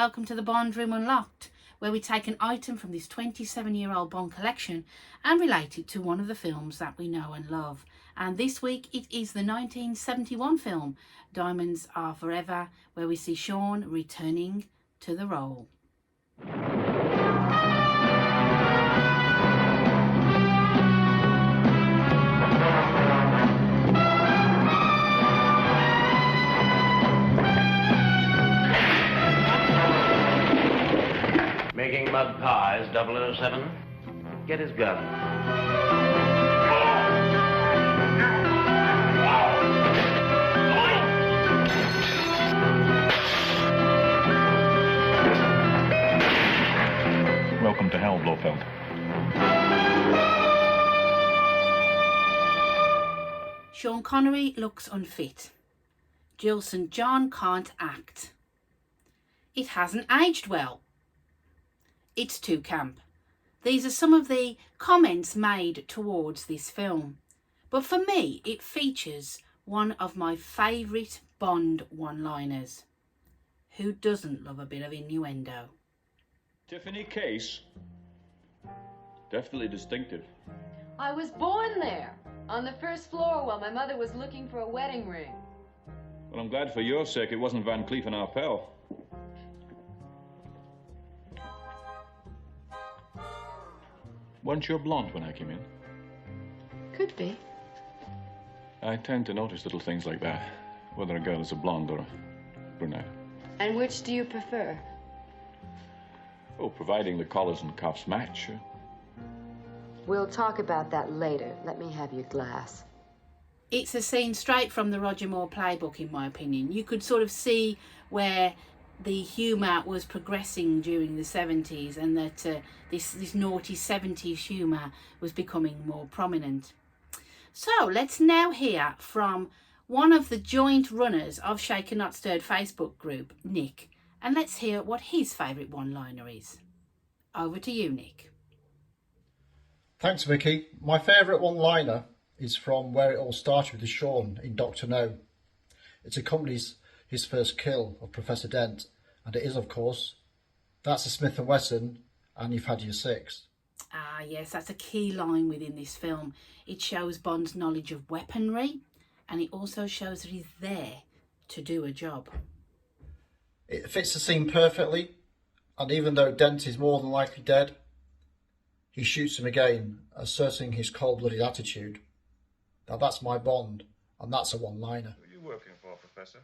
welcome to the Bond Room Unlocked, where we take an item from this 27-year-old Bond collection and relate it to one of the films that we know and love. And this week it is the 1971 film Diamonds Are Forever, where we see Sean returning to the role. Making mud pies, 007. Get his gun. Welcome to hell, Blofeld. Sean Connery looks unfit. Jill St. John can't act. It hasn't aged well. It's too camp. These are some of the comments made towards this film. But for me, it features one of my favourite Bond one-liners. Who doesn't love a bit of innuendo? Tiffany case. Definitely distinctive. I was born there, on the first floor while my mother was looking for a wedding ring. Well, I'm glad for your sake it wasn't Van Cleef and Arpels. Weren't you blonde when I came in? Could be. I tend to notice little things like that, whether a girl is a blonde or a brunette. And which do you prefer? Oh, providing the collars and cuffs match. We'll talk about that later. Let me have your glass. It's a scene straight from the Roger Moore playbook, in my opinion. You could sort of see where the humour was progressing during the 70s and that this naughty 70s humour was becoming more prominent. So let's now hear from one of the joint runners of Shaken Not Stirred Facebook group, Nick, and let's hear what his favourite one-liner is. Over to you, Nick. Thanks, Vicky. My favourite one-liner is from Where It All Started with Sean in Dr. No. It accompanies his first kill of Professor Dent, and it is, of course, that's a Smith & Wesson, and you've had your six. Ah, yes, that's a key line within this film. It shows Bond's knowledge of weaponry, and it also shows that he's there to do a job. It fits the scene perfectly, and even though Dent is more than likely dead, he shoots him again, asserting his cold-blooded attitude. Now that's my Bond, and that's a one-liner. Who are you working for, Professor?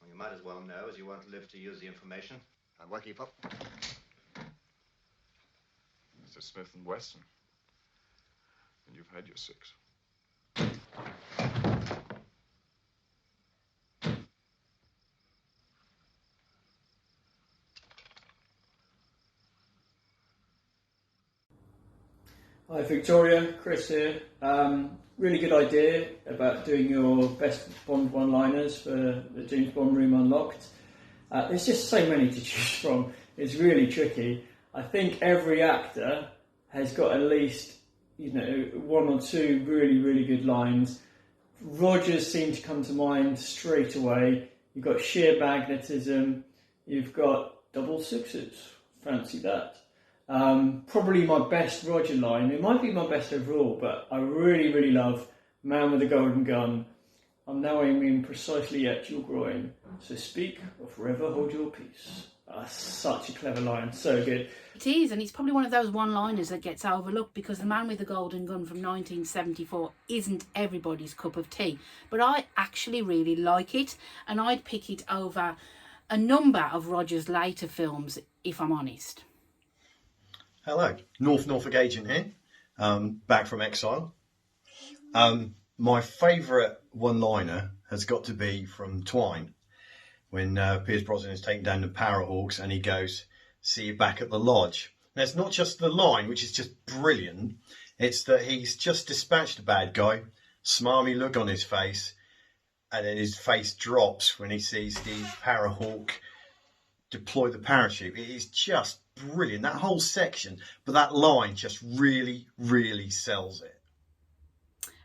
Well, you might as well know, as you won't live to use the information. I'm working for... Mr. Smith & Wesson. And you've had your six. Hi Victoria, Chris here. Really good idea about doing your best Bond one-liners for the James Bond Room Unlocked. There's just so many to choose from. It's really tricky. I think every actor has got at least, one or two really, really good lines. Rogers seemed to come to mind straight away. You've got sheer magnetism. You've got double sixes. Fancy that. Probably my best Roger line. It might be my best overall, but I really, really love Man with a Golden Gun. I'm now aiming precisely at your groin. So speak or forever hold your peace. Such a clever line. So good. It is, and it's probably one of those one-liners that gets overlooked because The Man with the Golden Gun from 1974 isn't everybody's cup of tea. But I actually really like it, and I'd pick it over a number of Roger's later films, if I'm honest. Hello, Norfolk agent here, back from exile. My favourite one-liner has got to be from Twine, when Pierce Brosnan is taking down the Parahawks and he goes, "See you back at the lodge." Now, it's not just the line, which is just brilliant, it's that he's just dispatched a bad guy, smarmy look on his face, and then his face drops when he sees the Parahawk deploy the parachute. It is just brilliant, that whole section, but that line just really, really sells it.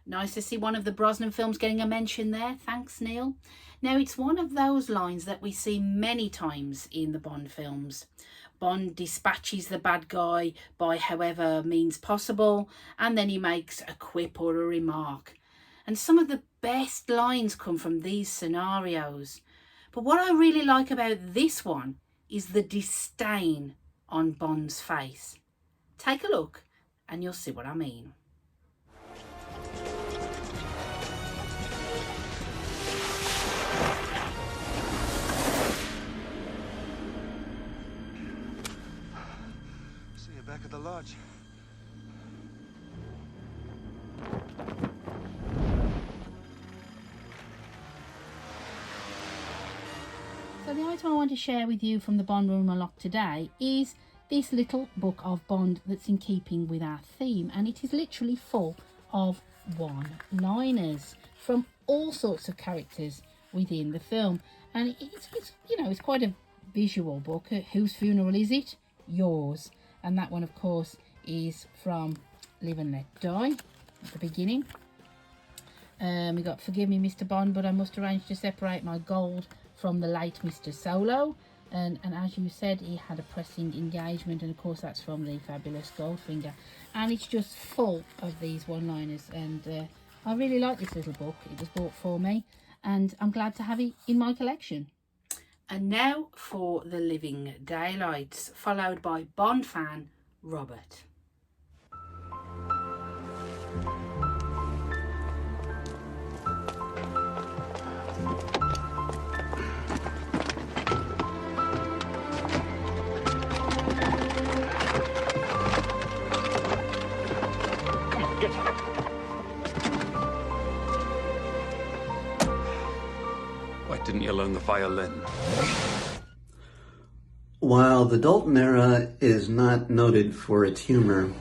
Nice to see one of the Brosnan films getting a mention there. Thanks, Neil. Now, it's one of those lines that we see many times in the Bond films. Bond dispatches the bad guy by however means possible, and then he makes a quip or a remark. And some of the best lines come from these scenarios. But what I really like about this one is the disdain on Bond's face. Take a look and you'll see what I mean. See you back at the lodge. So the item I want to share with you from the Bond Room Unlocked today is this little book of Bond that's in keeping with our theme, and it is literally full of one-liners from all sorts of characters within the film. And it's quite a visual book. Whose funeral is it? Yours. And that one, of course, is from Live and Let Die at the beginning. We got Forgive Me, Mr. Bond, but I must arrange to separate my gold from the late Mr. Solo. And as you said, he had a pressing engagement, and of course that's from the fabulous Goldfinger. And it's just full of these one-liners, and I really like this little book. It was bought for me, and I'm glad to have it in my collection. And now for The Living Daylights, followed by Bond fan Robert. Why didn't you learn the violin? While the Dalton era is not noted for its humor,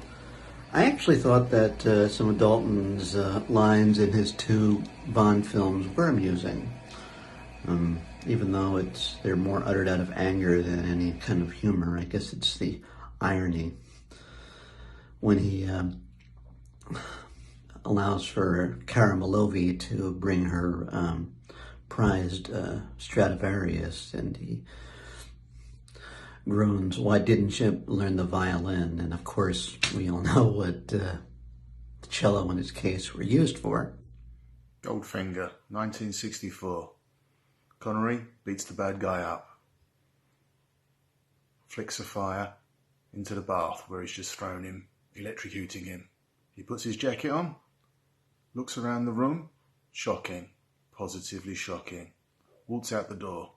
I actually thought that some of Dalton's lines in his two Bond films were amusing. Even though they're more uttered out of anger than any kind of humor. I guess it's the irony. When he allows for Cara Malovi to bring her prized Stradivarius, and he groans, "Why didn't you learn the violin?" And of course, we all know what the cello in his case were used for. Goldfinger, 1964. Connery beats the bad guy up. Flicks a fire into the bath where he's just thrown him, electrocuting him. He puts his jacket on, looks around the room, shocking, positively shocking. Walks out the door.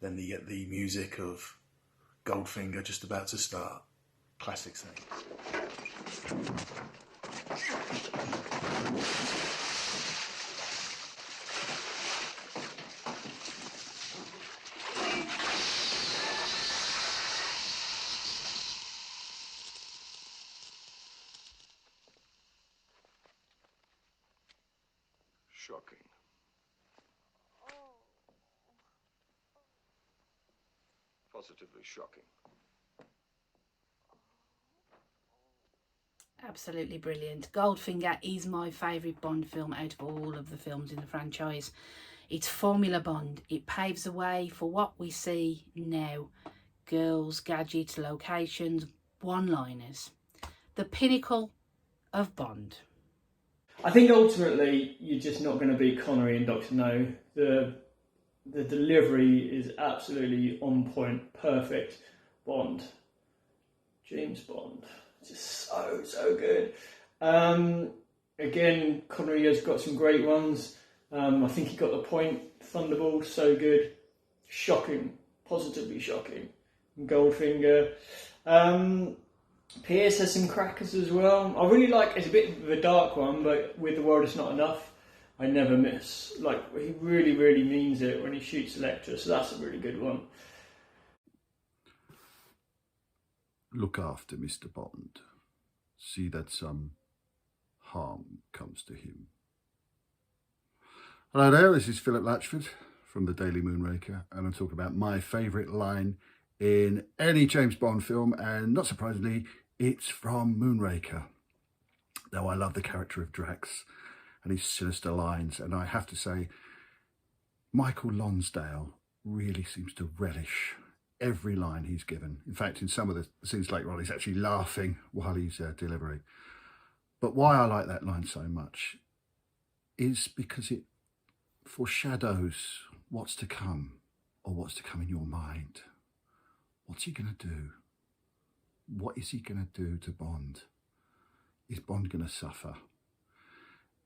Then you get the music of Goldfinger just about to start. Classic scene. Shocking. Positively shocking. Absolutely brilliant. Goldfinger is my favourite Bond film out of all of the films in the franchise. It's Formula Bond. It paves the way for what we see now. Girls, gadgets, locations, one-liners. The pinnacle of Bond. I think ultimately you're just not going to beat Connery and Dr. No. The delivery is absolutely on point, perfect. Bond, James Bond, just so good. Again, Connery has got some great ones. I think he got the point. Thunderball, so good, shocking, positively shocking. Goldfinger. Pierce has some crackers as well. I really like, it's a bit of a dark one, but With the World Is Not Enough, I never miss. Like, he really, really means it when he shoots Electra, so that's a really good one. Look after Mr. Bond. See that some harm comes to him. Hello there, this is Philip Latchford from the Daily Moonraker, and I'm talking about my favourite line in any James Bond film, and not surprisingly, it's from Moonraker. Though I love the character of Drax, and his sinister lines. And I have to say, Michael Lonsdale really seems to relish every line he's given. In fact, in some of the scenes later on, he's actually laughing while he's delivering. But why I like that line so much is because it foreshadows what's to come, or what's to come in your mind. What's he going to do? What is he going to do to Bond? Is Bond going to suffer?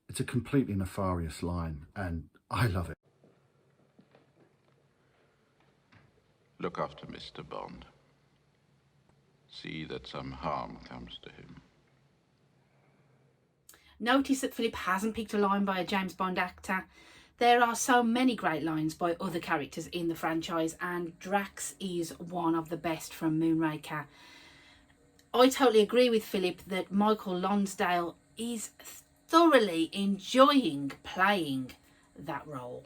It's a completely nefarious line, and I love it. Look after Mr. Bond. See that some harm comes to him. Notice that Philip hasn't picked a line by a James Bond actor. There are so many great lines by other characters in the franchise, and Drax is one of the best from Moonraker. I totally agree with Philip that Michael Lonsdale is thoroughly enjoying playing that role.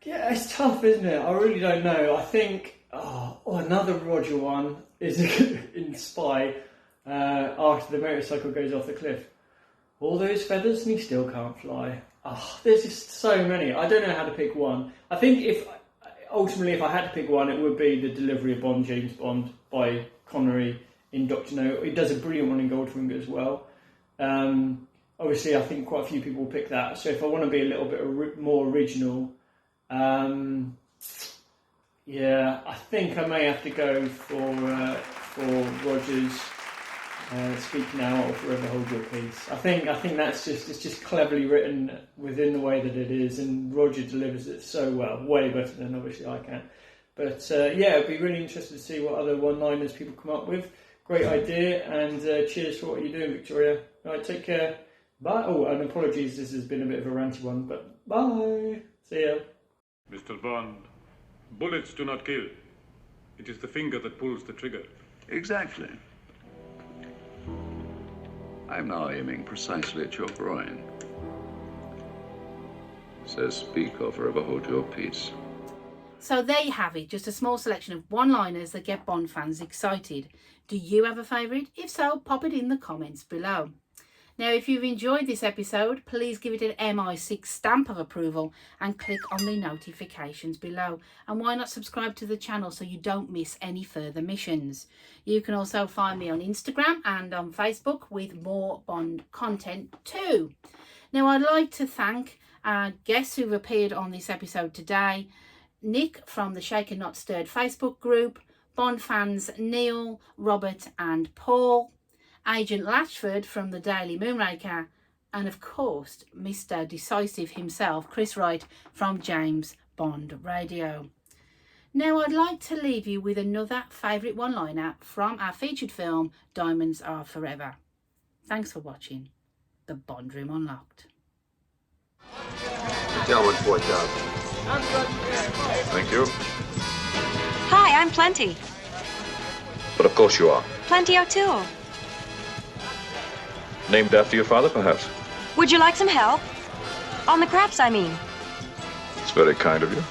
Yeah, it's tough, isn't it? I really don't know. I think another Roger one is in Spy after the motorcycle goes off the cliff. All those feathers and he still can't fly. There's just so many. I don't know how to pick one. I think if I had to pick one, it would be the delivery of Bond, James Bond by Connery in Dr. No. He does a brilliant one in Goldfinger as well. Obviously, I think quite a few people will pick that. So if I want to be a little bit more original, I think I may have to go for Roger's Speak Now or Forever Hold Your Peace. I think it's just cleverly written within the way that it is, and Roger delivers it so well, way better than obviously I can. But I'd be really interested to see what other one-liners people come up with. Great idea, and cheers for what you're doing, Victoria. All right, take care. Bye. Oh, and apologies, this has been a bit of a ranty one, but bye. See ya. Mr. Bond, bullets do not kill. It is the finger that pulls the trigger. Exactly. I'm now aiming precisely at your groin. So speak or forever hold your peace. So there you have it, just a small selection of one-liners that get Bond fans excited. Do you have a favourite? If so, pop it in the comments below. Now, if you've enjoyed this episode, please give it an MI6 stamp of approval and click on the notifications below. And why not subscribe to the channel so you don't miss any further missions? You can also find me on Instagram and on Facebook with more Bond content too. Now, I'd like to thank our guests who've appeared on this episode today. Nick from the Shaken Not Stirred Facebook group, Bond fans Neil, Robert and Paul, Agent Latchford from the Daily Moonraker, and of course Mr. Decisive himself, Chris Wright from James Bond Radio. Now I'd like to leave you with another favourite one-liner from our featured film Diamonds Are Forever. Thanks for watching The Bond Room Unlocked. Gentlemen, 4,000. Thank you. Hi, I'm Plenty. But of course you are. Plenty O'Toole. Named after your father, perhaps? Would you like some help? On the craps, I mean. It's very kind of you.